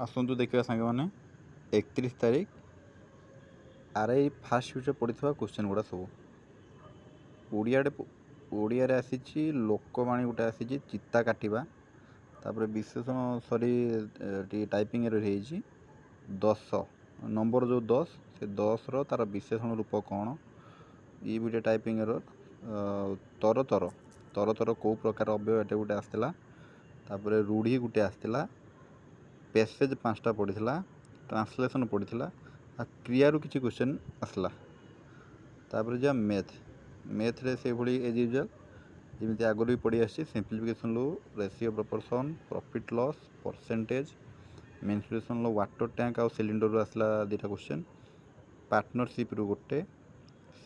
आसतु देखा सांग मैंने 31 तारीख आरआई फास्ट यूज पड़ी क्वेश्चन गुड़ा सब ओडिया आसी लोकवाणी गोटे आसी चिता काटिबा तापर विशेषण सरी टाइपिंग रही 10 नंबर जो 10 से 10 तार विशेषण रूप कौन ये गोटे टाइपिंग तर तर तर तर कौ प्रकार अव्यय एटे गोटे आसला तापर रूढ़ी गोटे आसला पैसेज 5टा पड़ा ट्रांसलेशन पड़ा क्रियारू किसी क्वेश्चन आसला तापर जा मैथ रे से भली एज यूजुअल जमी आगुरी भी पढ़ी आसी सिंप्लिफिकेशन लो ratio proportion profit loss percentage mensuration लो वाटर टैंक आउ सिलिंडर आसला 2टा क्वेश्चन पार्टनरशिप रू गोटे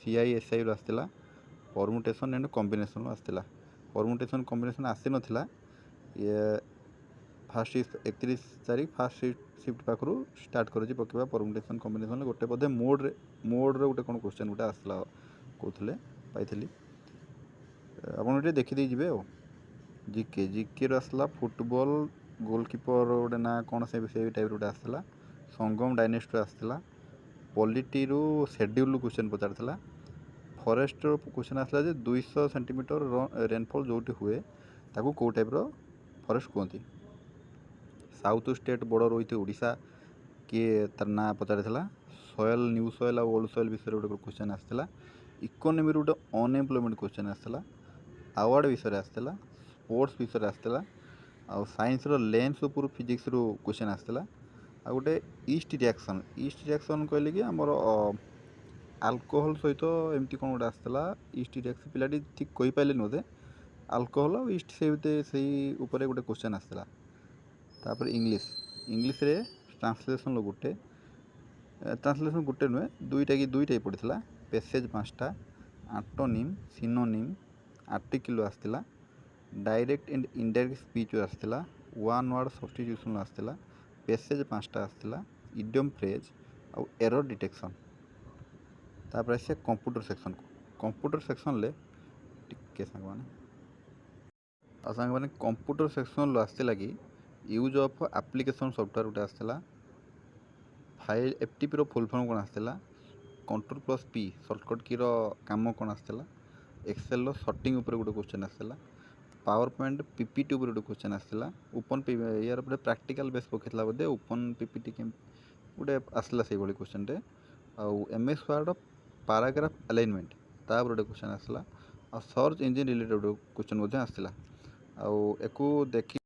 CISI रू आसला परमुटेशन एंड कॉम्बिनेशन आसला परमुटेशन कॉम्बिनेशन आसी नथिला ये फास्ट 31 तारीख फास्ट शिफ्ट पाखु स्टार्ट कर पकेबा परमुटेशन कॉम्बिनेशन गोटे बोधे मोड रे गोटे कौन क्वेश्चन गोटे आसला कहते पाई आप देखीदे जी जिके जिके आसला फुटबॉल गोलकीपर गोटे ना कौन से टाइप गोटे आसला संगम डायनेस्ट आसला पॉलिटी शेड्यूल क्वेश्चन पचार फॉरेस्ट क्वेश्चन आसला 200 सेंटीमीटर रेनफॉल जो हुए ताकू कौ टाइप फॉरेस्ट कहती साउथ स्टेट बॉर्डर रही ओडिशा किए तार ना पचार सॉयल न्यू सॉयल और ओल्ड सॉयल विषय गोटे क्वेश्चन आसला इकोनॉमी गोटे अनएम्प्लॉयमेंट क्वेश्चन आसला अवार्ड विषय आसला स्पोर्ट्स विषय आसला आ साइंस लेंस उपर फिजिक्स रू क्वेश्चन आसला आ गोटे ईस्ट रिएक्शन कहले कि आमर अल्कोहल सहित एमती कौन गोटे आसला ईस्ट रिएक्शन पिलाटी ठीक कही पारे बोधे अल्कोहल और ईस्ट से गोटे क्वेश्चन आसला तापर इंग्लिश रे ट्रांसलेशन गोटे नुहे दुईटा पड़ा पैसेज 5टा आंटोनिम सिनोनिम आर्टिकल आसला डायरेक्ट एंड इनडायरेक्ट स्पीच आसला वन वर्ड सब्स्टिट्यूशन आसला पैसेज 5टा आसला इडियम फ्रेज और एरर डिटेक्शन तापर आसे कंप्यूटर सेक्शन ले टिके सांग माने कंप्यूटर सेक्शन आसला कि यूज ऑफ एप्लिकेशन सॉफ्टवेयर गोटे आसला फाइल एफटीपी रो फुल फॉर्म कौन आसला Ctrl+P शॉर्टकट की रो काम कौन आसला एक्सेल रो सॉर्टिंग ऊपर गोटे क्वेश्चन आसला पावर पॉइंट पीपीटी ऊपर गोटे क्वेश्चन आसला ओपन यार ऊपर प्रैक्टिकल बेस पकेला बोधे ओपन पीपीटी के गोटे आसला से भली क्वेश्चन रे आउ एमएस वर्ड पैराग्राफ अलाइनमेंट तापर गोटे क्वेश्चन आसला आ सर्च इंजिन रिलेटेड क्वेश्चन आसला आउ एको देखी